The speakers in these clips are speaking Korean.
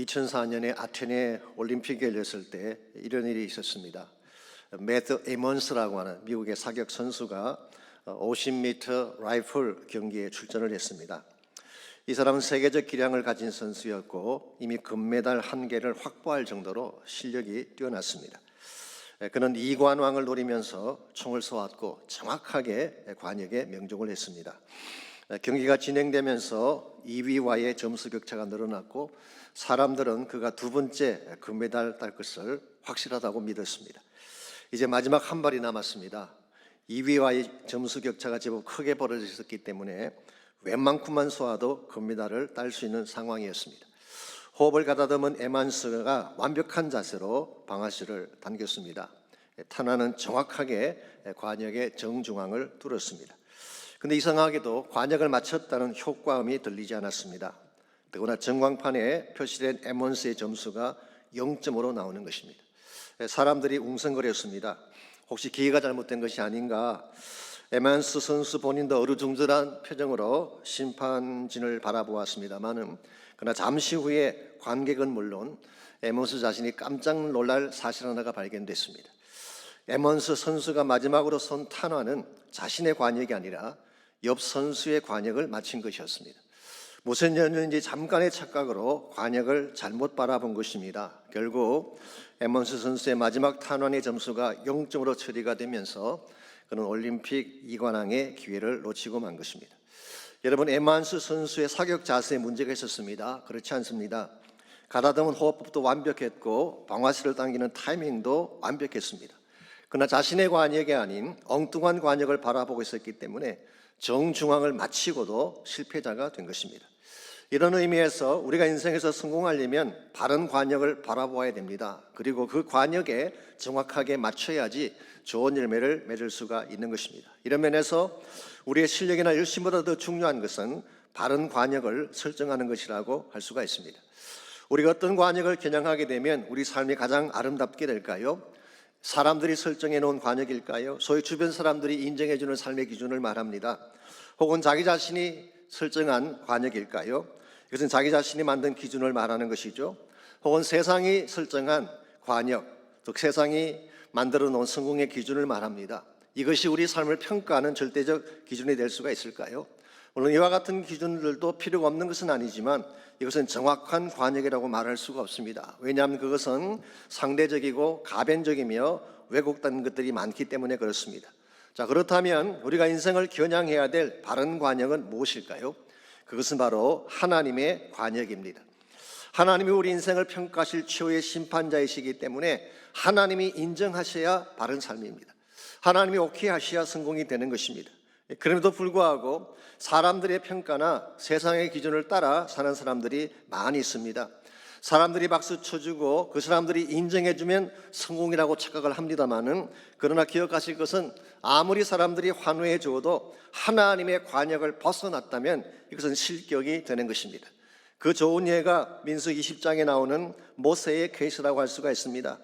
2004년에 아테네 올림픽이 열렸을 때 이런 일이 있었습니다. 매트 에먼스라고 하는 미국의 사격 선수가 50m 라이플 경기에 출전을 했습니다. 이 사람은 세계적 기량을 가진 선수였고 이미 금메달 1개를 확보할 정도로 실력이 뛰어났습니다. 그는 이관왕을 노리면서 총을 쏘았고 정확하게 관역에 명중을 했습니다. 경기가 진행되면서 2위와의 점수 격차가 늘어났고 사람들은 그가 두 번째 금메달 딸 것을 확실하다고 믿었습니다. 이제 마지막 한 발이 남았습니다. 2위와의 점수 격차가 제법 크게 벌어졌기 때문에 웬만큼만 쏘아도 금메달을 딸 수 있는 상황이었습니다. 호흡을 가다듬은 에만스가 완벽한 자세로 방아쇠를 당겼습니다. 탄환은 정확하게 관역의 정중앙을 뚫었습니다. 그런데 이상하게도 관역을 맞췄다는 효과음이 들리지 않았습니다. 더구나 전광판에 표시된 에먼스의 점수가 0점으로 나오는 것입니다. 사람들이 웅성거렸습니다. 혹시 기계가 잘못된 것이 아닌가? 에먼스 선수 본인도 어루중절한 표정으로 심판진을 바라보았습니다마는 그러나 잠시 후에 관객은 물론 에먼스 자신이 깜짝 놀랄 사실 하나가 발견됐습니다. 에먼스 선수가 마지막으로 쏜 탄환은 자신의 관역이 아니라 옆 선수의 관역을 맞힌 것이었습니다. 무슨 연유인지 잠깐의 착각으로 관역을 잘못 바라본 것입니다. 결국 에먼스 선수의 마지막 탄환의 점수가 0점으로 처리가 되면서 그는 올림픽 2관왕의 기회를 놓치고 만 것입니다. 여러분, 에먼스 선수의 사격 자세에 문제가 있었습니다. 그렇지 않습니다. 가다듬은 호흡법도 완벽했고 방아쇠를 당기는 타이밍도 완벽했습니다. 그러나 자신의 관역이 아닌 엉뚱한 관역을 바라보고 있었기 때문에 정중앙을 마치고도 실패자가 된 것입니다. 이런 의미에서 우리가 인생에서 성공하려면 바른 관역을 바라보아야 됩니다. 그리고 그 관역에 정확하게 맞춰야지 좋은 열매를 맺을 수가 있는 것입니다. 이런 면에서 우리의 실력이나 열심보다 더 중요한 것은 바른 관역을 설정하는 것이라고 할 수가 있습니다. 우리가 어떤 관역을 겨냥하게 되면 우리 삶이 가장 아름답게 될까요? 사람들이 설정해 놓은 관역일까요? 소위 주변 사람들이 인정해 주는 삶의 기준을 말합니다. 혹은 자기 자신이 설정한 관역일까요? 이것은 자기 자신이 만든 기준을 말하는 것이죠. 혹은 세상이 설정한 관역, 즉 세상이 만들어 놓은 성공의 기준을 말합니다. 이것이 우리 삶을 평가하는 절대적 기준이 될 수가 있을까요? 물론 이와 같은 기준들도 필요가 없는 것은 아니지만 이것은 정확한 관역이라고 말할 수가 없습니다. 왜냐하면 그것은 상대적이고 가변적이며 왜곡된 것들이 많기 때문에 그렇습니다. 자, 그렇다면 우리가 인생을 겨냥해야 될 바른 관역은 무엇일까요? 그것은 바로 하나님의 관역입니다. 하나님이 우리 인생을 평가하실 최후의 심판자이시기 때문에 하나님이 인정하셔야 바른 삶입니다. 하나님이 오케이 하셔야 성공이 되는 것입니다. 그럼에도 불구하고 사람들의 평가나 세상의 기준을 따라 사는 사람들이 많이 있습니다. 사람들이 박수 쳐주고 그 사람들이 인정해주면 성공이라고 착각을 합니다마는, 그러나 기억하실 것은 아무리 사람들이 환호해 주어도 하나님의 관역을 벗어났다면 이것은 실격이 되는 것입니다. 그 좋은 예가 민수기 20장에 나오는 모세의 케이스라고 할 수가 있습니다.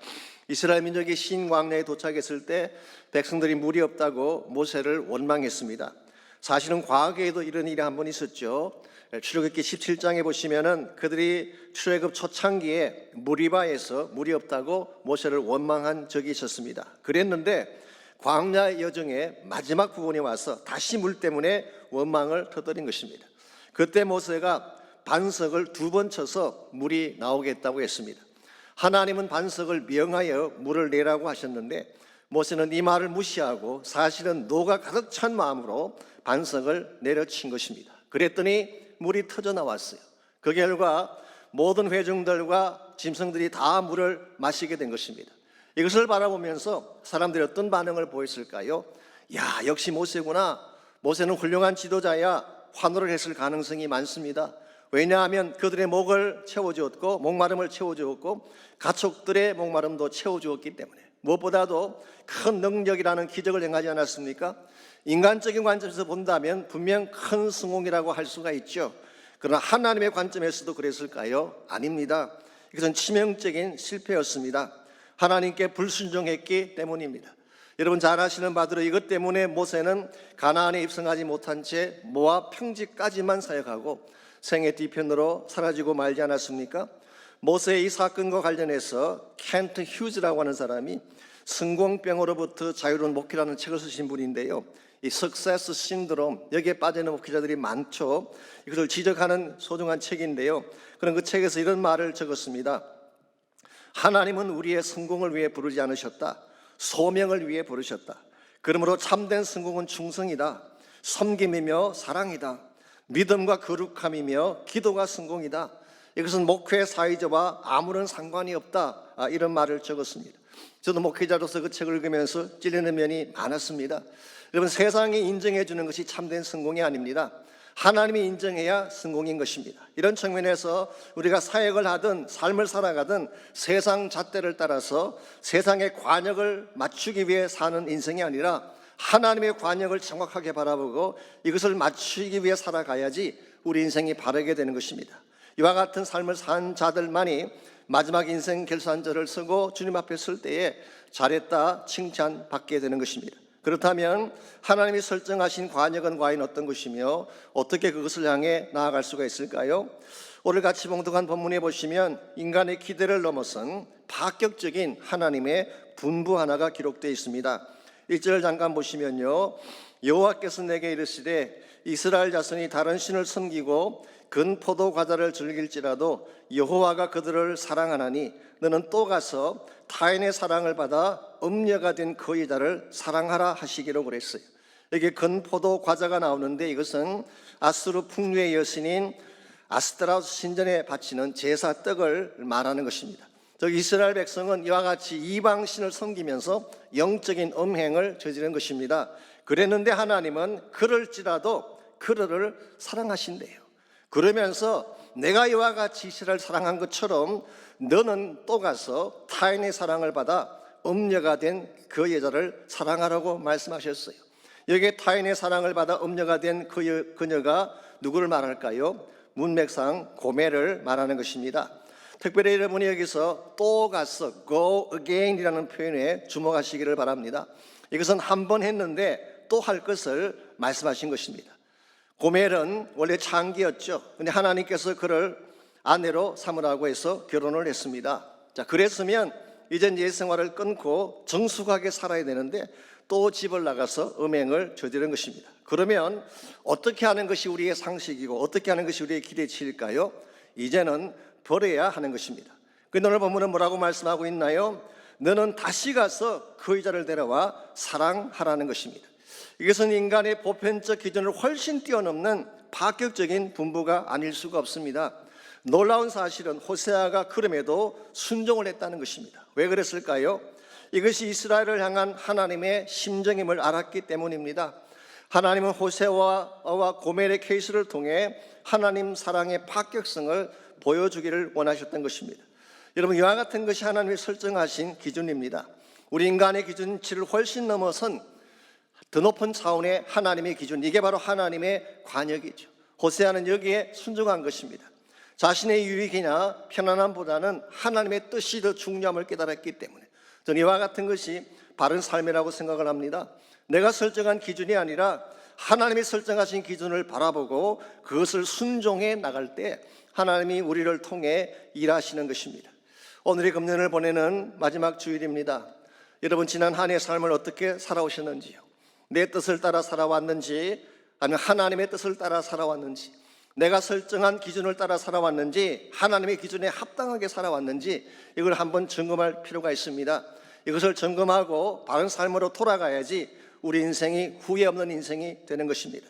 이스라엘 민족이 신광야에 도착했을 때 백성들이 물이 없다고 모세를 원망했습니다. 사실은 과거에도 이런 일이 한 번 있었죠. 출애굽기 17장에 보시면은 그들이 출애굽 초창기에 무리바에서 물이 없다고 모세를 원망한 적이 있었습니다. 그랬는데 광야 여정의 마지막 부분에 와서 다시 물 때문에 원망을 터뜨린 것입니다. 그때 모세가 반석을 2번 쳐서 물이 나오겠다고 했습니다. 하나님은 반석을 명하여 물을 내라고 하셨는데 모세는 이 말을 무시하고 사실은 노가 가득 찬 마음으로 반석을 내려친 것입니다. 그랬더니 물이 터져 나왔어요. 그 결과 모든 회중들과 짐승들이 다 물을 마시게 된 것입니다. 이것을 바라보면서 사람들이 어떤 반응을 보였을까요? 야, 역시 모세구나. 모세는 훌륭한 지도자야. 환호를 했을 가능성이 많습니다. 왜냐하면 그들의 목을 채워주었고 목마름을 채워주었고 가축들의 목마름도 채워주었기 때문에, 무엇보다도 큰 능력이라는 기적을 행하지 않았습니까? 인간적인 관점에서 본다면 분명 큰 성공이라고 할 수가 있죠. 그러나 하나님의 관점에서도 그랬을까요? 아닙니다. 이것은 치명적인 실패였습니다. 하나님께 불순종했기 때문입니다. 여러분 잘 아시는 바대로 이것 때문에 모세는 가나안에 입성하지 못한 채 모압 평지까지만 사역하고 생애 뒤편으로 사라지고 말지 않았습니까? 모세의 이 사건과 관련해서 켄트 휴즈라고 하는 사람이 성공병으로부터 자유로운 목회라는 책을 쓰신 분인데요, 이 석세스 신드롬, 여기에 빠지는 목회자들이 많죠. 이것을 지적하는 소중한 책인데요, 그런 그 책에서 이런 말을 적었습니다. 하나님은 우리의 성공을 위해 부르지 않으셨다. 소명을 위해 부르셨다. 그러므로 참된 성공은 충성이다. 섬김이며 사랑이다. 믿음과 거룩함이며 기도가 성공이다. 이것은 목회 사회자와 아무런 상관이 없다. 이런 말을 적었습니다. 저도 목회자로서 그 책을 읽으면서 찔리는 면이 많았습니다. 여러분, 세상이 인정해 주는 것이 참된 성공이 아닙니다. 하나님이 인정해야 성공인 것입니다. 이런 측면에서 우리가 사역을 하든 삶을 살아가든 세상 잣대를 따라서 세상의 관역을 맞추기 위해 사는 인생이 아니라 하나님의 관역을 정확하게 바라보고 이것을 맞추기 위해 살아가야지 우리 인생이 바르게 되는 것입니다. 이와 같은 삶을 산 자들만이 마지막 인생 결산서를 쓰고 주님 앞에 설 때에 잘했다 칭찬받게 되는 것입니다. 그렇다면 하나님이 설정하신 관역은 과연 어떤 것이며 어떻게 그것을 향해 나아갈 수가 있을까요? 오늘 같이 봉독한 본문에 보시면 인간의 기대를 넘어선 파격적인 하나님의 분부 하나가 기록되어 있습니다. 1절을 잠깐 보시면요, 여호와께서 내게 이르시되 이스라엘 자손이 다른 신을 섬기고 근 포도 과자를 즐길지라도 여호와가 그들을 사랑하나니 너는 또 가서 타인의 사랑을 받아 음녀가 된 그 여자를 사랑하라 하시기로 그랬어요. 여기 근 포도 과자가 나오는데 이것은 아수르 풍류의 여신인 아스타로스 신전에 바치는 제사 떡을 말하는 것입니다. 이스라엘 백성은 이와 같이 이방 신을 섬기면서 영적인 음행을 저지른 것입니다. 그랬는데 하나님은 그럴지라도 그들을 사랑하신대요. 그러면서 내가 이와 같이 이스라엘을 사랑한 것처럼 너는 또 가서 타인의 사랑을 받아 음녀가 된 그 여자를 사랑하라고 말씀하셨어요. 여기에 타인의 사랑을 받아 음녀가 된 그녀가 누구를 말할까요? 문맥상 고멜을 말하는 것입니다. 특별히 여러분이 여기서 또 가서 go again이라는 표현에 주목하시기를 바랍니다. 이것은 한 번 했는데 또 할 것을 말씀하신 것입니다. 고멜은 원래 창기였죠. 그런데 하나님께서 그를 아내로 삼으라고 해서 결혼을 했습니다. 자, 그랬으면 이젠 옛생활을 끊고 정숙하게 살아야 되는데 또 집을 나가서 음행을 저지른 것입니다. 그러면 어떻게 하는 것이 우리의 상식이고 어떻게 하는 것이 우리의 기대치일까요? 이제는 버려야 하는 것입니다. 그런데 오늘 본문은 뭐라고 말씀하고 있나요? 너는 다시 가서 그 여자를 데려와 사랑하라는 것입니다. 이것은 인간의 보편적 기준을 훨씬 뛰어넘는 파격적인 분부가 아닐 수가 없습니다. 놀라운 사실은 호세아가 그럼에도 순종을 했다는 것입니다. 왜 그랬을까요? 이것이 이스라엘을 향한 하나님의 심정임을 알았기 때문입니다. 하나님은 호세아와 고멜의 케이스를 통해 하나님 사랑의 파격성을 보여주기를 원하셨던 것입니다. 여러분, 이와 같은 것이 하나님이 설정하신 기준입니다. 우리 인간의 기준치를 훨씬 넘어선 더 높은 차원의 하나님의 기준, 이게 바로 하나님의 관역이죠. 호세아는 여기에 순종한 것입니다. 자신의 유익이나 편안함보다는 하나님의 뜻이 더 중요함을 깨달았기 때문에 저는 이와 같은 것이 바른 삶이라고 생각을 합니다. 내가 설정한 기준이 아니라 하나님이 설정하신 기준을 바라보고 그것을 순종해 나갈 때 하나님이 우리를 통해 일하시는 것입니다. 오늘이 금년을 보내는 마지막 주일입니다. 여러분, 지난 한 해 삶을 어떻게 살아오셨는지요? 내 뜻을 따라 살아왔는지 아니면 하나님의 뜻을 따라 살아왔는지, 내가 설정한 기준을 따라 살아왔는지 하나님의 기준에 합당하게 살아왔는지 이걸 한번 점검할 필요가 있습니다. 이것을 점검하고 바른 삶으로 돌아가야지 우리 인생이 후회 없는 인생이 되는 것입니다.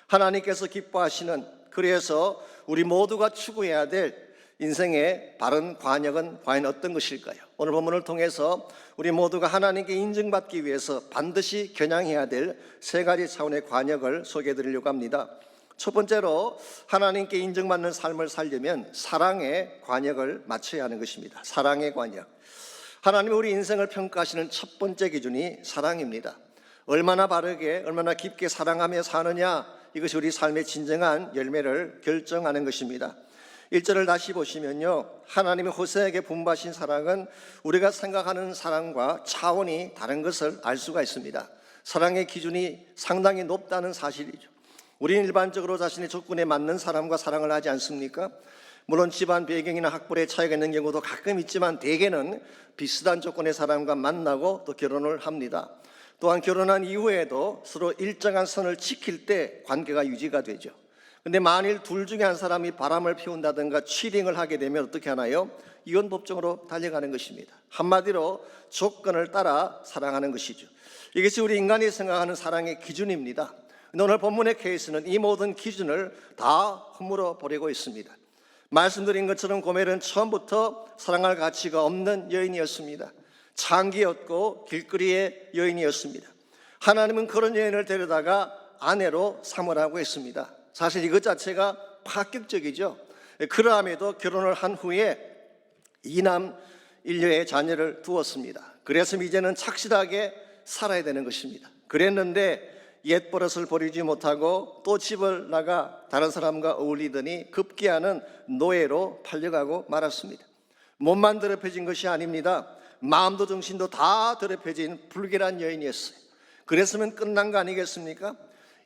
하나님께서 기뻐하시는, 그래서 우리 모두가 추구해야 될 인생의 바른 관역은 과연 어떤 것일까요? 오늘 본문을 통해서 우리 모두가 하나님께 인정받기 위해서 반드시 겨냥해야 될 세 가지 차원의 관역을 소개해 드리려고 합니다. 첫 번째로 하나님께 인정받는 삶을 살려면 사랑의 관역을 맞춰야 하는 것입니다. 사랑의 관역. 하나님이 우리 인생을 평가하시는 첫 번째 기준이 사랑입니다. 얼마나 바르게, 얼마나 깊게 사랑하며 사느냐, 이것이 우리 삶의 진정한 열매를 결정하는 것입니다. 1절을 다시 보시면요, 하나님이 호세에게 분부하신 사랑은 우리가 생각하는 사랑과 차원이 다른 것을 알 수가 있습니다. 사랑의 기준이 상당히 높다는 사실이죠. 우리는 일반적으로 자신의 조건에 맞는 사람과 사랑을 하지 않습니까? 물론 집안 배경이나 학벌의 차이가 있는 경우도 가끔 있지만 대개는 비슷한 조건의 사람과 만나고 또 결혼을 합니다. 또한 결혼한 이후에도 서로 일정한 선을 지킬 때 관계가 유지가 되죠. 근데 만일 둘 중에 한 사람이 바람을 피운다든가 치링을 하게 되면 어떻게 하나요? 이혼 법정으로 달려가는 것입니다. 한마디로 조건을 따라 사랑하는 것이죠. 이것이 우리 인간이 생각하는 사랑의 기준입니다. 근데 오늘 본문의 케이스는 이 모든 기준을 다 허물어 버리고 있습니다. 말씀드린 것처럼 고멜은 처음부터 사랑할 가치가 없는 여인이었습니다. 창기였고 길거리의 여인이었습니다. 하나님은 그런 여인을 데려다가 아내로 삼으라고 했습니다. 사실 이것 자체가 파격적이죠. 그러함에도 결혼을 한 후에 이남 일녀의 자녀를 두었습니다. 그래서 이제는 착실하게 살아야 되는 것입니다. 그랬는데 옛 버릇을 버리지 못하고 또 집을 나가 다른 사람과 어울리더니 급기야는 노예로 팔려가고 말았습니다. 몸만 더럽혀진 것이 아닙니다. 마음도 정신도 다 더럽혀진 불결한 여인이었어요. 그랬으면 끝난 거 아니겠습니까?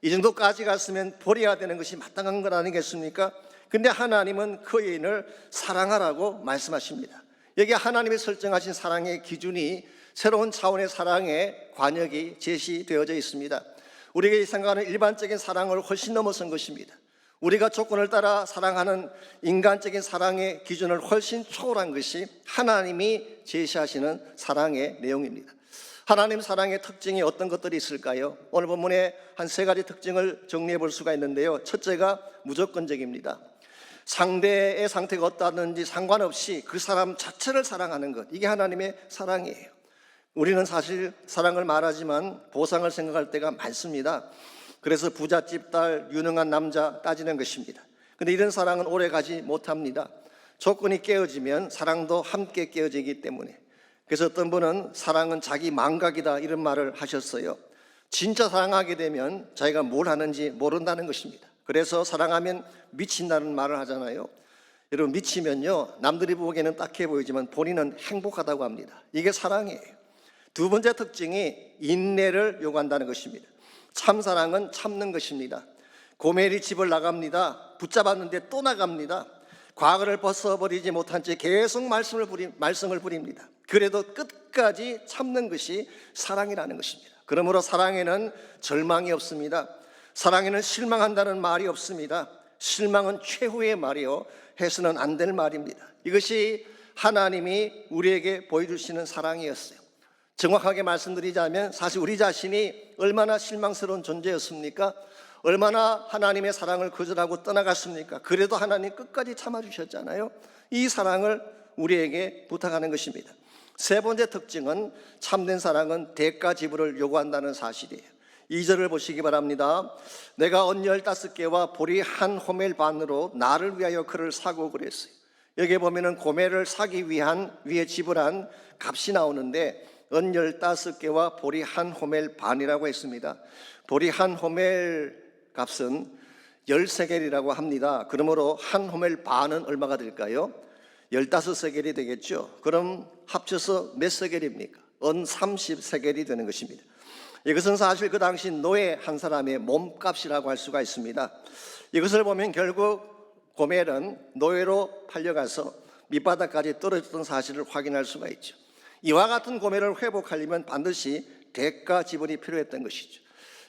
이 정도까지 갔으면 버려야 되는 것이 마땅한 것 아니겠습니까? 근데 하나님은 그 여인을 사랑하라고 말씀하십니다. 여기 하나님이 설정하신 사랑의 기준이 새로운 차원의 사랑의 관역이 제시되어져 있습니다. 우리가 생각하는 일반적인 사랑을 훨씬 넘어선 것입니다. 우리가 조건을 따라 사랑하는 인간적인 사랑의 기준을 훨씬 초월한 것이 하나님이 제시하시는 사랑의 내용입니다. 하나님 사랑의 특징이 어떤 것들이 있을까요? 오늘 본문에 한 세 가지 특징을 정리해 볼 수가 있는데요. 첫째가 무조건적입니다. 상대의 상태가 어떠하든지 상관없이 그 사람 자체를 사랑하는 것, 이게 하나님의 사랑이에요. 우리는 사실 사랑을 말하지만 보상을 생각할 때가 많습니다. 그래서 부잣집 딸, 유능한 남자 따지는 것입니다. 그런데 이런 사랑은 오래 가지 못합니다. 조건이 깨어지면 사랑도 함께 깨어지기 때문에. 그래서 어떤 분은 사랑은 자기 망각이다 이런 말을 하셨어요. 진짜 사랑하게 되면 자기가 뭘 하는지 모른다는 것입니다. 그래서 사랑하면 미친다는 말을 하잖아요. 여러분, 미치면요 남들이 보기에는 딱해 보이지만 본인은 행복하다고 합니다. 이게 사랑이에요. 두 번째 특징이 인내를 요구한다는 것입니다. 참사랑은 참는 것입니다. 고멜이 집을 나갑니다. 붙잡았는데 또 나갑니다. 과거를 벗어버리지 못한 채 계속 말썽을 부립니다. 그래도 끝까지 참는 것이 사랑이라는 것입니다. 그러므로 사랑에는 절망이 없습니다. 사랑에는 실망한다는 말이 없습니다. 실망은 최후의 말이요, 해서는 안 될 말입니다. 이것이 하나님이 우리에게 보여주시는 사랑이었어요. 정확하게 말씀드리자면 사실 우리 자신이 얼마나 실망스러운 존재였습니까? 얼마나 하나님의 사랑을 거절하고 떠나갔습니까? 그래도 하나님 끝까지 참아주셨잖아요. 이 사랑을 우리에게 부탁하는 것입니다. 세 번째 특징은 참된 사랑은 대가 지불을 요구한다는 사실이에요. 2절을 보시기 바랍니다. 내가 언 15개와 보리 한 호멜 반으로 나를 위하여 그를 사고 그랬어요. 여기 보면은 고멜을 사기 위해 지불한 값이 나오는데 언 15개와 보리 한 호멜 반이라고 했습니다. 보리 한 호멜 값은 13겔이라고 합니다. 그러므로 한 호멜 반은 얼마가 될까요? 15세겔이 되겠죠. 그럼 합쳐서 몇 세겔입니까? 언 30세겔이 되는 것입니다. 이것은 사실 그 당시 노예 한 사람의 몸값이라고 할 수가 있습니다. 이것을 보면 결국 고멜은 노예로 팔려가서 밑바닥까지 떨어졌던 사실을 확인할 수가 있죠. 이와 같은 고멜을 회복하려면 반드시 대가 지불이 필요했던 것이죠.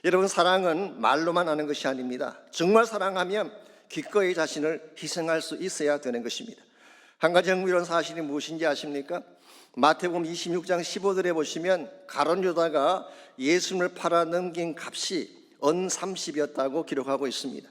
여러분, 사랑은 말로만 하는 것이 아닙니다. 정말 사랑하면 기꺼이 자신을 희생할 수 있어야 되는 것입니다. 한 가지 흥미로운 사실이 무엇인지 아십니까? 마태복음 26장 15절에 보시면 가룟 유다가 예수님을 팔아 넘긴 값이 언 30이었다고 기록하고 있습니다.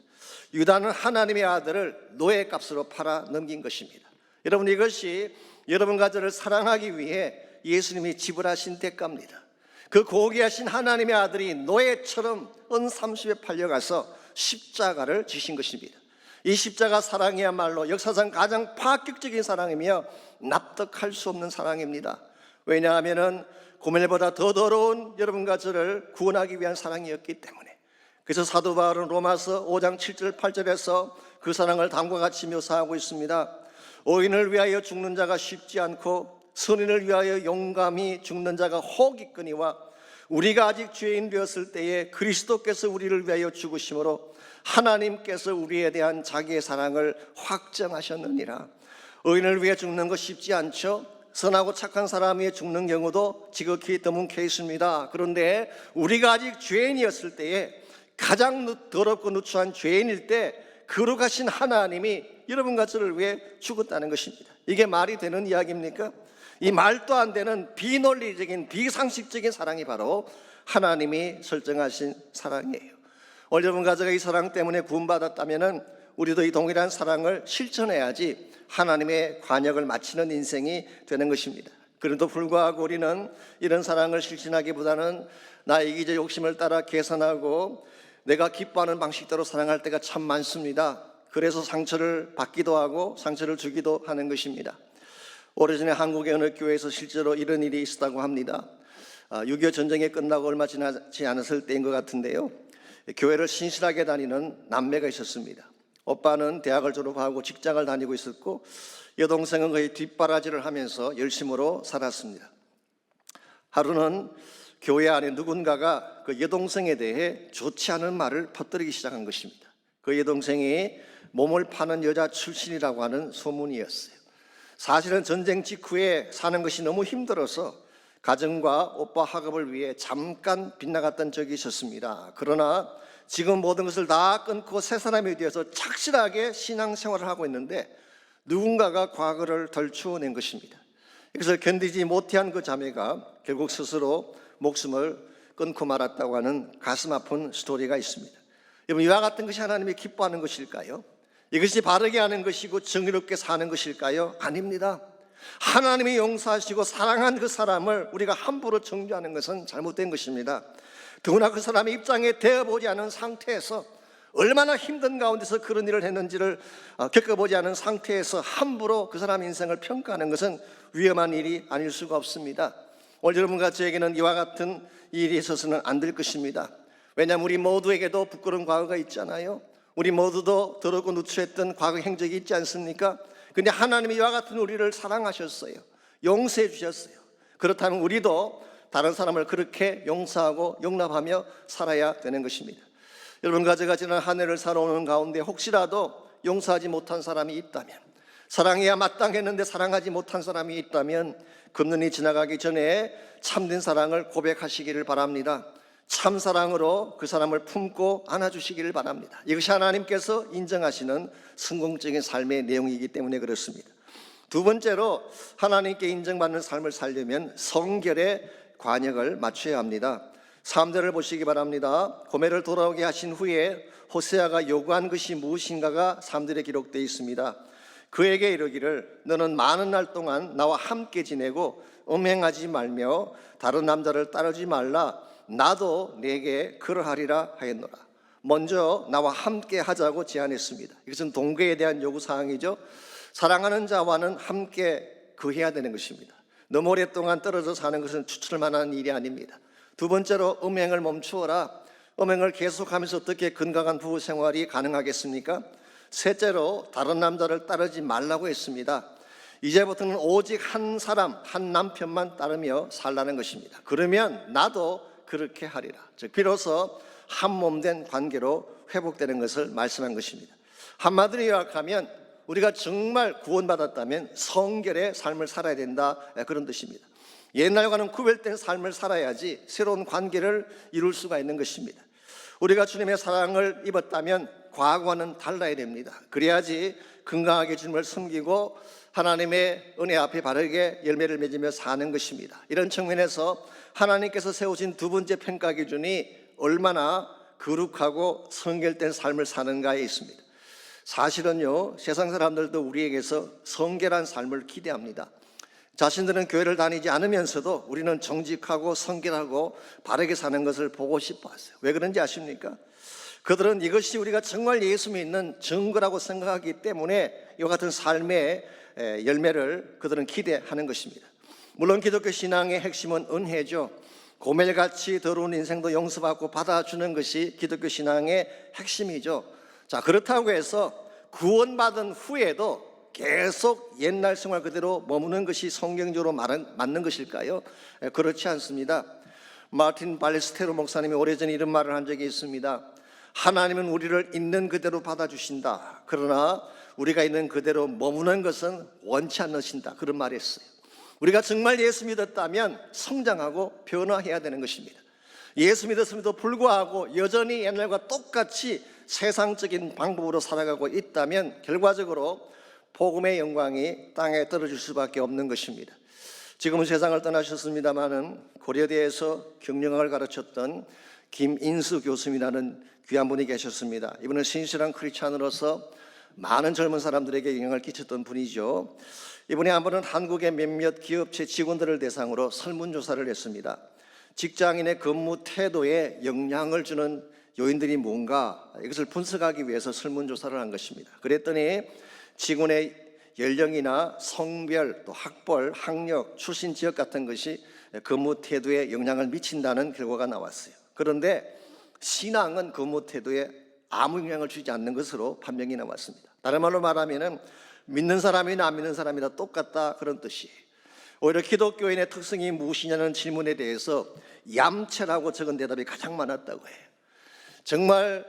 유다는 하나님의 아들을 노예값으로 팔아 넘긴 것입니다. 여러분, 이것이 여러분과 저를 사랑하기 위해 예수님이 지불하신 대가입니다. 그 고귀하신 하나님의 아들이 노예처럼 언 30에 팔려가서 십자가를 지신 것입니다. 이 십자가 사랑이야말로 역사상 가장 파격적인 사랑이며 납득할 수 없는 사랑입니다. 왜냐하면 고멜보다 더 더러운 여러분과 저를 구원하기 위한 사랑이었기 때문에. 그래서 사도 바울은 로마서 5장 7절 8절에서 그 사랑을 다음과 같이 묘사하고 있습니다. 오인을 위하여 죽는 자가 쉽지 않고 선인을 위하여 용감히 죽는 자가 혹 있거니와 우리가 아직 죄인 되었을 때에 그리스도께서 우리를 위하여 죽으심으로 하나님께서 우리에 대한 자기의 사랑을 확정하셨느니라. 의인을 위해 죽는 것 쉽지 않죠. 선하고 착한 사람이 죽는 경우도 지극히 드문 케이스입니다. 그런데 우리가 아직 죄인이었을 때에, 가장 더럽고 누추한 죄인일 때 거룩하신 하나님이 여러분과 저를 위해 죽었다는 것입니다. 이게 말이 되는 이야기입니까? 이 말도 안 되는 비논리적인 비상식적인 사랑이 바로 하나님이 설정하신 사랑이에요. 오늘 여러분과 제가 이 사랑 때문에 구원받았다면 우리도 이 동일한 사랑을 실천해야지 하나님의 관역을 마치는 인생이 되는 것입니다. 그래도 불구하고 우리는 이런 사랑을 실천하기보다는 나의 이기적 욕심을 따라 계산하고 내가 기뻐하는 방식대로 사랑할 때가 참 많습니다. 그래서 상처를 받기도 하고 상처를 주기도 하는 것입니다. 오래전에 한국의 어느 교회에서 실제로 이런 일이 있었다고 합니다. 6.25 전쟁이 끝나고 얼마 지나지 않았을 때인 것 같은데요, 교회를 신실하게 다니는 남매가 있었습니다. 오빠는 대학을 졸업하고 직장을 다니고 있었고 여동생은 거의 뒷바라지를 하면서 열심으로 살았습니다. 하루는 교회 안에 누군가가 그 여동생에 대해 좋지 않은 말을 퍼뜨리기 시작한 것입니다. 그 여동생이 몸을 파는 여자 출신이라고 하는 소문이었어요. 사실은 전쟁 직후에 사는 것이 너무 힘들어서 가정과 오빠 학업을 위해 잠깐 빗나갔던 적이 있었습니다. 그러나 지금 모든 것을 다 끊고 새 사람이 되어서 착실하게 신앙생활을 하고 있는데 누군가가 과거를 덜추어낸 것입니다. 이것을 견디지 못한 그 자매가 결국 스스로 목숨을 끊고 말았다고 하는 가슴 아픈 스토리가 있습니다. 여러분, 이와 같은 것이 하나님이 기뻐하는 것일까요? 이것이 바르게 하는 것이고 정의롭게 사는 것일까요? 아닙니다. 하나님이 용서하시고 사랑한 그 사람을 우리가 함부로 정죄하는 것은 잘못된 것입니다. 더구나 그 사람의 입장에 대어보지 않은 상태에서 얼마나 힘든 가운데서 그런 일을 했는지를 겪어보지 않은 상태에서 함부로 그 사람 인생을 평가하는 것은 위험한 일이 아닐 수가 없습니다. 오늘 여러분과 저에게는 이와 같은 일이 있어서는 안 될 것입니다. 왜냐하면 우리 모두에게도 부끄러운 과거가 있잖아요. 우리 모두도 더럽고 누추했던 과거 행적이 있지 않습니까? 근데 하나님이 이와 같은 우리를 사랑하셨어요. 용서해 주셨어요. 그렇다면 우리도 다른 사람을 그렇게 용서하고 용납하며 살아야 되는 것입니다. 여러분과 제가 지난 한 해를 살아오는 가운데 혹시라도 용서하지 못한 사람이 있다면, 사랑해야 마땅했는데 사랑하지 못한 사람이 있다면 금년이 지나가기 전에 참된 사랑을 고백하시기를 바랍니다. 참 사랑으로 그 사람을 품고 안아주시기를 바랍니다. 이것이 하나님께서 인정하시는 성공적인 삶의 내용이기 때문에 그렇습니다. 두 번째로, 하나님께 인정받는 삶을 살려면 성결의 관역을 맞춰야 합니다. 3절을 보시기 바랍니다. 고멜을 돌아오게 하신 후에 호세아가 요구한 것이 무엇인가가 3절에 기록되어 있습니다. 그에게 이르기를 너는 많은 날 동안 나와 함께 지내고 음행하지 말며 다른 남자를 따르지 말라. 나도 내게 그러하리라 하였노라. 먼저 나와 함께 하자고 제안했습니다. 이것은 동거에 대한 요구사항이죠. 사랑하는 자와는 함께 거해야 되는 것입니다. 너무 오랫동안 떨어져 사는 것은 추천할 만한 일이 아닙니다. 두 번째로, 음행을 멈추어라. 음행을 계속하면서 어떻게 건강한 부부 생활이 가능하겠습니까? 셋째로, 다른 남자를 따르지 말라고 했습니다. 이제부터는 오직 한 사람, 한 남편만 따르며 살라는 것입니다. 그러면 나도 그렇게 하리라. 즉 비로소 한 몸 된 관계로 회복되는 것을 말씀한 것입니다. 한마디로 요약하면 우리가 정말 구원받았다면 성결의 삶을 살아야 된다, 그런 뜻입니다. 옛날과는 구별된 삶을 살아야지 새로운 관계를 이룰 수가 있는 것입니다. 우리가 주님의 사랑을 입었다면 과거와는 달라야 됩니다. 그래야지 건강하게 주님을 섬기고 하나님의 은혜 앞에 바르게 열매를 맺으며 사는 것입니다. 이런 측면에서 하나님께서 세우신 두 번째 평가 기준이 얼마나 거룩하고 성결된 삶을 사는가에 있습니다. 사실은요, 세상 사람들도 우리에게서 성결한 삶을 기대합니다. 자신들은 교회를 다니지 않으면서도 우리는 정직하고 성결하고 바르게 사는 것을 보고 싶어 하세요. 왜 그런지 아십니까? 그들은 이것이 우리가 정말 예수 믿는 증거라고 생각하기 때문에 이와 같은 삶의 열매를 그들은 기대하는 것입니다. 물론 기독교 신앙의 핵심은 은혜죠. 고멜같이 더러운 인생도 용서받고 받아주는 것이 기독교 신앙의 핵심이죠. 자, 그렇다고 해서 구원받은 후에도 계속 옛날 생활 그대로 머무는 것이 성경적으로 맞는 것일까요? 그렇지 않습니다. 마틴 발레스테로 목사님이 오래전에 이런 말을 한 적이 있습니다. 하나님은 우리를 있는 그대로 받아주신다. 그러나 우리가 있는 그대로 머무는 것은 원치 않으신다. 그런 말을 했어요. 우리가 정말 예수 믿었다면 성장하고 변화해야 되는 것입니다. 예수 믿었음에도 불구하고 여전히 옛날과 똑같이 세상적인 방법으로 살아가고 있다면 결과적으로 복음의 영광이 땅에 떨어질 수밖에 없는 것입니다. 지금은 세상을 떠나셨습니다마는 고려대에서 경영학을 가르쳤던 김인수 교수님이라는 귀한 분이 계셨습니다. 이분은 신실한 크리스찬으로서 많은 젊은 사람들에게 영향을 끼쳤던 분이죠. 이분이 한 번은 한국의 몇몇 기업체 직원들을 대상으로 설문조사를 했습니다. 직장인의 근무 태도에 영향을 주는 요인들이 뭔가, 이것을 분석하기 위해서 설문조사를 한 것입니다. 그랬더니 직원의 연령이나 성별, 또 학벌, 학력, 출신 지역 같은 것이 근무 태도에 영향을 미친다는 결과가 나왔어요. 그런데 신앙은 근무 태도에 아무 영향을 주지 않는 것으로 판명이 나왔습니다. 다른 말로 말하면 믿는 사람이나 안 믿는 사람이나 똑같다, 그런 뜻이에요. 오히려 기독교인의 특성이 무엇이냐는 질문에 대해서 얌체라고 적은 대답이 가장 많았다고 해요. 정말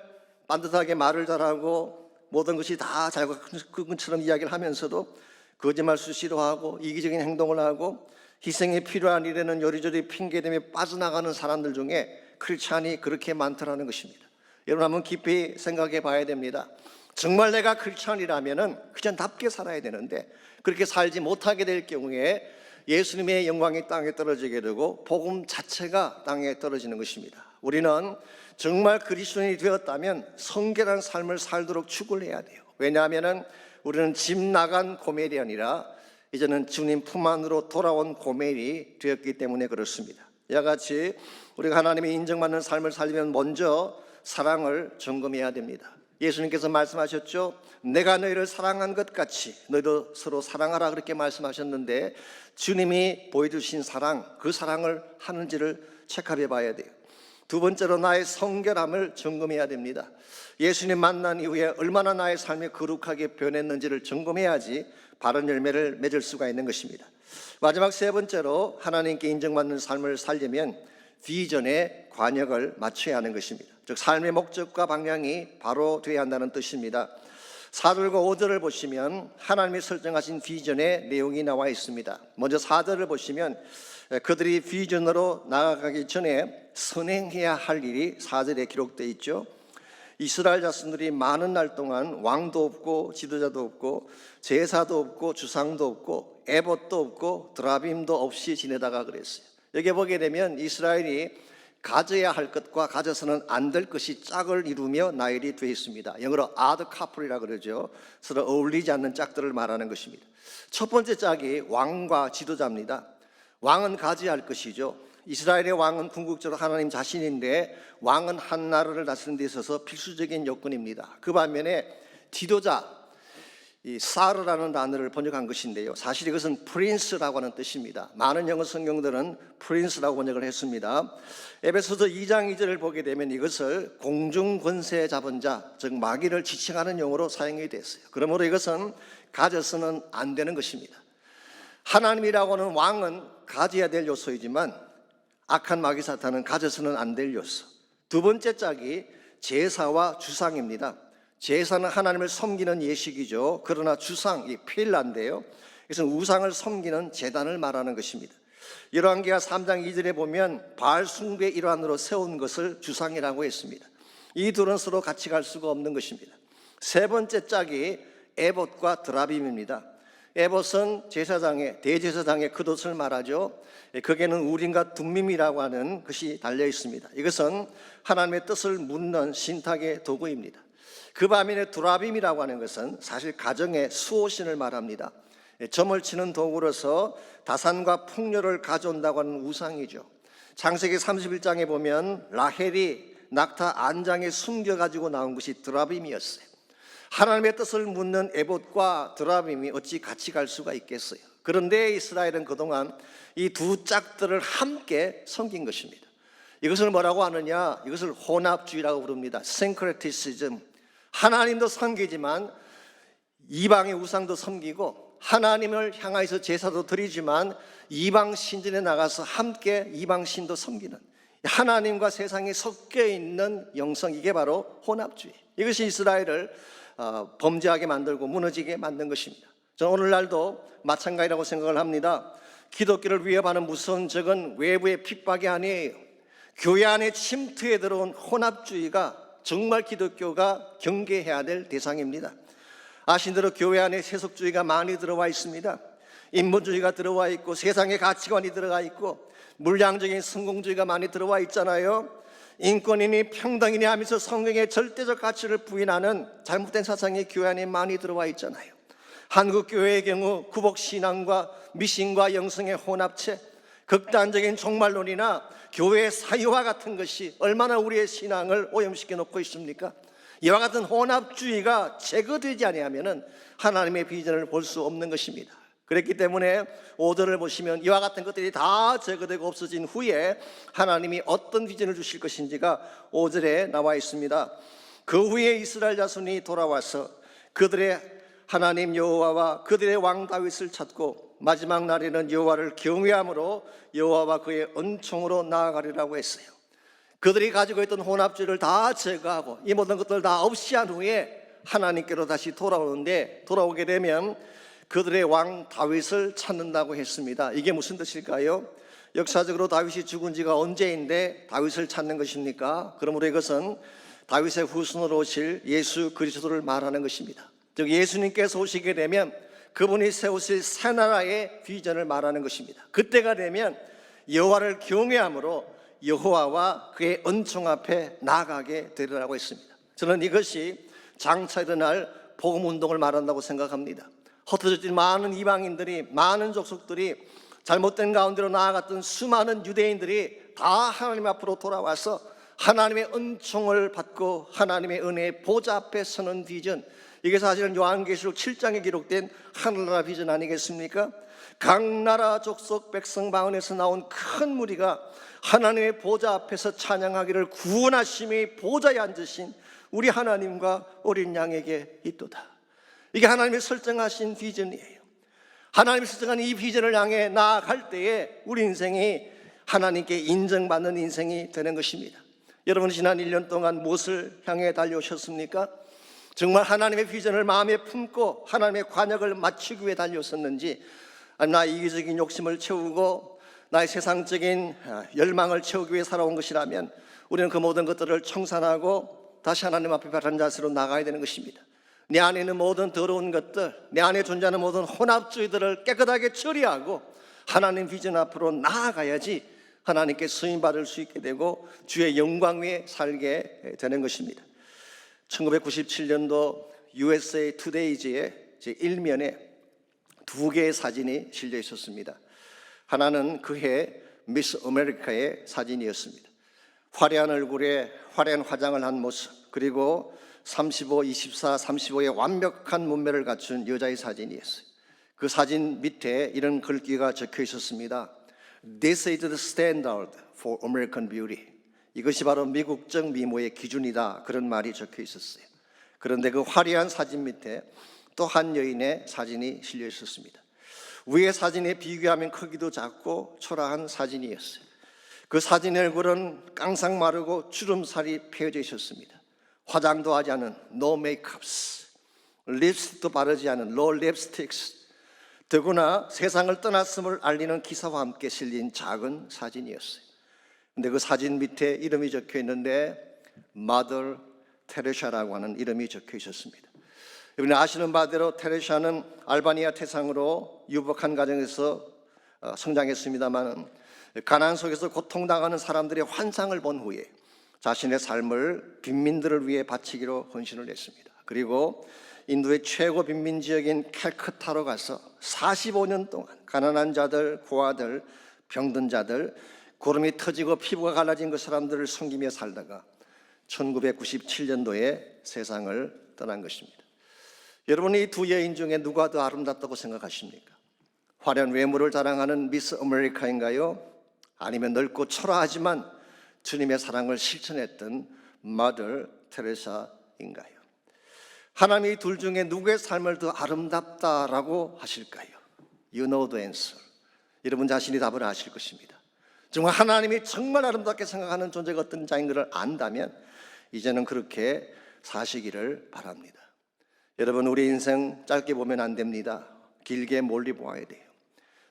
반듯하게 말을 잘하고 모든 것이 다 자기가 그것처럼 이야기를 하면서도 거짓말 수시로 하고 이기적인 행동을 하고 희생이 필요한 일에는 요리조리 핑계대며 빠져나가는 사람들 중에 크리스찬이 그렇게 많더라는 것입니다. 여러분 한번 깊이 생각해 봐야 됩니다. 정말 내가 크리스찬이라면 크리스찬답게 살아야 되는데 그렇게 살지 못하게 될 경우에 예수님의 영광이 땅에 떨어지게 되고 복음 자체가 땅에 떨어지는 것입니다. 우리는 정말 그리스도인이 되었다면 성결한 삶을 살도록 축을 해야 돼요. 왜냐하면 우리는 집 나간 고멜이 아니라 이제는 주님 품 안으로 돌아온 고멜이 되었기 때문에 그렇습니다. 이와 같이 우리가 하나님의 인정받는 삶을 살려면 먼저 사랑을 점검해야 됩니다. 예수님께서 말씀하셨죠. 내가 너희를 사랑한 것 같이 너희도 서로 사랑하라, 그렇게 말씀하셨는데 주님이 보여주신 사랑, 그 사랑을 하는지를 체크해 봐야 돼요. 두 번째로 나의 성결함을 점검해야 됩니다. 예수님 만난 이후에 얼마나 나의 삶이 거룩하게 변했는지를 점검해야지 바른 열매를 맺을 수가 있는 것입니다. 마지막 세 번째로 하나님께 인정받는 삶을 살려면 비전에 관역을 맞춰야 하는 것입니다. 즉 삶의 목적과 방향이 바로 되어야 한다는 뜻입니다. 4절과 5절을 보시면 하나님이 설정하신 비전의 내용이 나와 있습니다. 먼저 4절을 보시면 그들이 비전으로 나아가기 전에 선행해야 할 일이 4절에 기록되어 있죠. 이스라엘 자손들이 많은 날 동안 왕도 없고 지도자도 없고 제사도 없고 주상도 없고 에봇도 없고 드라빔도 없이 지내다가 그랬어요. 여기 보게 되면 이스라엘이 가져야 할 것과 가져서는 안 될 것이 짝을 이루며 나열이 되어 있습니다. 영어로 odd couple이라고 그러죠. 서로 어울리지 않는 짝들을 말하는 것입니다. 첫 번째 짝이 왕과 지도자입니다. 왕은 가져야 할 것이죠. 이스라엘의 왕은 궁극적으로 하나님 자신인데 왕은 한 나라를 다스리는 데 있어서 필수적인 요건입니다. 그 반면에 지도자, 이 사르라는 단어를 번역한 것인데요, 사실 이것은 프린스라고 하는 뜻입니다. 많은 영어 성경들은 프린스라고 번역을 했습니다. 에베소서 2장 2절을 보게 되면 이것을 공중권세 잡은 자, 즉 마귀를 지칭하는 용어로 사용이 됐어요. 그러므로 이것은 가져서는 안 되는 것입니다. 하나님이라고 하는 왕은 가져야 될 요소이지만 악한 마귀 사탄은 가져서는 안 될 요소. 두 번째 짝이 제사와 주상입니다. 제사는 하나님을 섬기는 예식이죠. 그러나 주상, 이 필라인데요, 이것은 우상을 섬기는 제단을 말하는 것입니다. 열왕기하 3장 2절에 보면 바알 숭배의 일환으로 세운 것을 주상이라고 했습니다. 이 둘은 서로 같이 갈 수가 없는 것입니다. 세 번째 짝이 에봇과 드라빔입니다. 에봇은 제사장의, 대제사장의 겉옷을 말하죠. 거기에는 우림과 둠밈이라고 하는 것이 달려 있습니다. 이것은 하나님의 뜻을 묻는 신탁의 도구입니다. 그 반면에 두라빔이라고 하는 것은 사실 가정의 수호신을 말합니다. 점을 치는 도구로서 다산과 풍요를 가져온다고 하는 우상이죠. 창세기 31장에 보면 라헬이 낙타 안장에 숨겨가지고 나온 것이 드라빔이었어요. 하나님의 뜻을 묻는 에봇과 드라빔이 어찌 같이 갈 수가 있겠어요? 그런데 이스라엘은 그동안 이 두 짝들을 함께 섬긴 것입니다. 이것을 뭐라고 하느냐? 이것을 혼합주의라고 부릅니다. 싱크레티시즘. 하나님도 섬기지만 이방의 우상도 섬기고 하나님을 향하여서 제사도 드리지만 이방 신전에 나가서 함께 이방 신도 섬기는 하나님과 세상이 섞여 있는 영성, 이게 바로 혼합주의. 이것이 이스라엘을 범죄하게 만들고 무너지게 만든 것입니다. 저는 오늘날도 마찬가지라고 생각을 합니다. 기독교를 위협하는 무서운 적은 외부의 핍박이 아니에요. 교회 안에 침투해 들어온 혼합주의가 정말 기독교가 경계해야 될 대상입니다. 아신 대로 교회 안에 세속주의가 많이 들어와 있습니다. 인본주의가 들어와 있고 세상의 가치관이 들어가 있고 물량적인 성공주의가 많이 들어와 있잖아요. 인권이니 평등이니 하면서 성경의 절대적 가치를 부인하는 잘못된 사상이 교회 안에 많이 들어와 있잖아요. 한국 교회의 경우 구복신앙과 미신과 영성의 혼합체, 극단적인 종말론이나 교회의 사유와 같은 것이 얼마나 우리의 신앙을 오염시켜 놓고 있습니까? 이와 같은 혼합주의가 제거되지 아니하면 하나님의 비전을 볼 수 없는 것입니다. 그렇기 때문에 5절을 보시면 이와 같은 것들이 다 제거되고 없어진 후에 하나님이 어떤 비전을 주실 것인지가 5절에 나와 있습니다. 그 후에 이스라엘 자손이 돌아와서 그들의 하나님 여호와와 그들의 왕 다윗을 찾고 마지막 날에는 여호와를 경외함으로 여호와와 그의 은총으로 나아가리라고 했어요. 그들이 가지고 있던 혼합주의를 다 제거하고 이 모든 것들을 다 없이 한 후에 하나님께로 다시 돌아오는데, 돌아오게 되면 그들의 왕 다윗을 찾는다고 했습니다. 이게 무슨 뜻일까요? 역사적으로 다윗이 죽은 지가 언제인데 다윗을 찾는 것입니까? 그러므로 이것은 다윗의 후손으로 오실 예수 그리스도를 말하는 것입니다. 즉 예수님께서 오시게 되면 그분이 세우실 새 나라의 비전을 말하는 것입니다. 그때가 되면 여호와를 경외함으로 여호와와 그의 은총 앞에 나아가게 되리라고 했습니다. 저는 이것이 장차 일어날 복음운동을 말한다고 생각합니다. 흩어진 많은 이방인들이, 많은 족속들이, 잘못된 가운데로 나아갔던 수많은 유대인들이 다 하나님 앞으로 돌아와서 하나님의 은총을 받고 하나님의 은혜의 보좌 앞에 서는 비전, 이게 사실은 요한계시록 7장에 기록된 하늘나라 비전 아니겠습니까? 각 나라 족속 백성 방언에서 나온 큰 무리가 하나님의 보좌 앞에서 찬양하기를 구원하심이 보좌에 앉으신 우리 하나님과 어린 양에게 있도다. 이게 하나님이 설정하신 비전이에요. 하나님이 설정한 이 비전을 향해 나아갈 때에 우리 인생이 하나님께 인정받는 인생이 되는 것입니다. 여러분 지난 1년 동안 무엇을 향해 달려오셨습니까? 정말 하나님의 비전을 마음에 품고 하나님의 관역을 마치기 위해 달렸었는지, 아니면 나의 이기적인 욕심을 채우고 나의 세상적인 열망을 채우기 위해 살아온 것이라면 우리는 그 모든 것들을 청산하고 다시 하나님 앞에 바른 자세로 나가야 되는 것입니다. 내 안에 있는 모든 더러운 것들, 내 안에 존재하는 모든 혼합주의들을 깨끗하게 처리하고 하나님 비전 앞으로 나아가야지 하나님께 쓰임받을 수 있게 되고 주의 영광 위에 살게 되는 것입니다. 1997년도 USA Today's의 제1면에 두 개의 사진이 실려 있었습니다. 하나는 그해 미스 아메리카의 사진이었습니다. 화려한 얼굴에 화려한 화장을 한 모습, 그리고 35, 24, 35의 완벽한 몸매를 갖춘 여자의 사진이었어요. 그 사진 밑에 이런 글귀가 적혀 있었습니다. This is the standard for American beauty. 이것이 바로 미국적 미모의 기준이다, 그런 말이 적혀 있었어요. 그런데 그 화려한 사진 밑에 또 한 여인의 사진이 실려 있었습니다. 위의 사진에 비교하면 크기도 작고 초라한 사진이었어요. 그 사진의 얼굴은 깡상 마르고 주름살이 펴져 있었습니다. 화장도 하지 않은 no makeups, 립스틱도 바르지 않은 low lipsticks, 더구나 세상을 떠났음을 알리는 기사와 함께 실린 작은 사진이었어요. 근데 그 사진 밑에 이름이 적혀 있는데 Mother Teresa라고 하는 이름이 적혀 있었습니다. 여러분이 아시는 바대로 테레사는 알바니아 태상으로 유복한 가정에서 성장했습니다만 가난 속에서 고통당하는 사람들의 환상을 본 후에 자신의 삶을 빈민들을 위해 바치기로 헌신을 했습니다. 그리고 인도의 최고 빈민 지역인 캘커타로 가서 45년 동안 가난한 자들, 고아들, 병든 자들, 고름이 터지고 피부가 갈라진 그 사람들을 섬기며 살다가 1997년도에 세상을 떠난 것입니다. 여러분, 이 두 여인 중에 누가 더 아름답다고 생각하십니까? 화려한 외모를 자랑하는 미스 아메리카인가요? 아니면 넓고 초라하지만 주님의 사랑을 실천했던 마더 테레사인가요? 하나님이 둘 중에 누구의 삶을 더 아름답다라고 하실까요? You know the answer. 여러분 자신이 답을 아실 것입니다. 정말 하나님이 정말 아름답게 생각하는 존재가 어떤 자인 것을 안다면 이제는 그렇게 사시기를 바랍니다. 여러분, 우리 인생 짧게 보면 안 됩니다. 길게 멀리 보아야 돼요.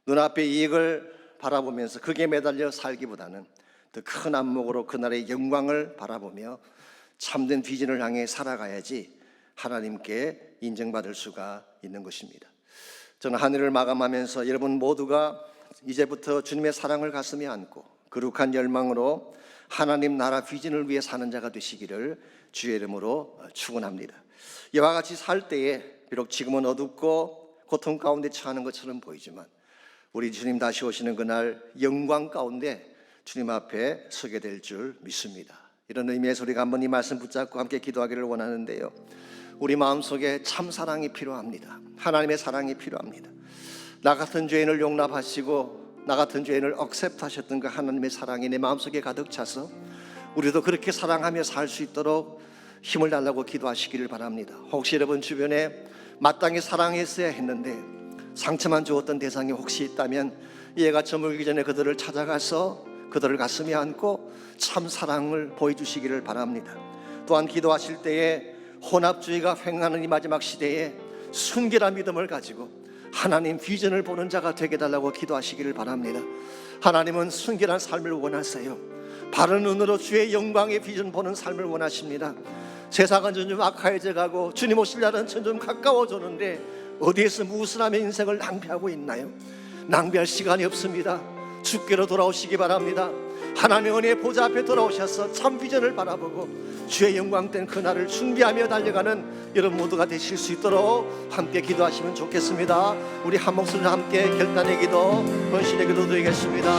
눈앞의 이익을 바라보면서 그게 매달려 살기보다는 더 큰 안목으로 그날의 영광을 바라보며 참된 비전을 향해 살아가야지 하나님께 인정받을 수가 있는 것입니다. 저는 한 해를 마감하면서 여러분 모두가 이제부터 주님의 사랑을 가슴에 안고 거룩한 열망으로 하나님 나라 비전을 위해 사는 자가 되시기를 주의 이름으로 축원합니다. 이와 같이 살 때에 비록 지금은 어둡고 고통 가운데 처하는 것처럼 보이지만 우리 주님 다시 오시는 그날 영광 가운데 주님 앞에 서게 될 줄 믿습니다. 이런 의미에서 우리가 한번 이 말씀 붙잡고 함께 기도하기를 원하는데요, 우리 마음속에 참 사랑이 필요합니다. 하나님의 사랑이 필요합니다. 나 같은 죄인을 용납하시고 나 같은 죄인을 억셉트하셨던 그 하나님의 사랑이 내 마음속에 가득 차서 우리도 그렇게 사랑하며 살 수 있도록 힘을 달라고 기도하시기를 바랍니다. 혹시 여러분 주변에 마땅히 사랑했어야 했는데 상처만 주었던 대상이 혹시 있다면 이 해가 저물기 전에 그들을 찾아가서 그들을 가슴에 안고 참 사랑을 보여주시기를 바랍니다. 또한 기도하실 때에 혼합주의가 횡행하는 이 마지막 시대에 순결한 믿음을 가지고 하나님 비전을 보는 자가 되게 달라고 기도하시기를 바랍니다. 하나님은 순결한 삶을 원하세요. 바른 눈으로 주의 영광의 비전 보는 삶을 원하십니다. 세상은 점점 악화해져 가고 주님 오실 날은 점점 가까워졌는데 어디에서 무엇을 하며 인생을 낭비하고 있나요? 낭비할 시간이 없습니다. 주께로 돌아오시기 바랍니다. 하나님의 은혜의 보좌 앞에 돌아오셔서 참 비전을 바라보고 주의 영광된 그날을 준비하며 달려가는 여러분 모두가 되실 수 있도록 함께 기도하시면 좋겠습니다. 우리 한 목소리로 함께 결단의 기도, 헌신의 기도 드리겠습니다.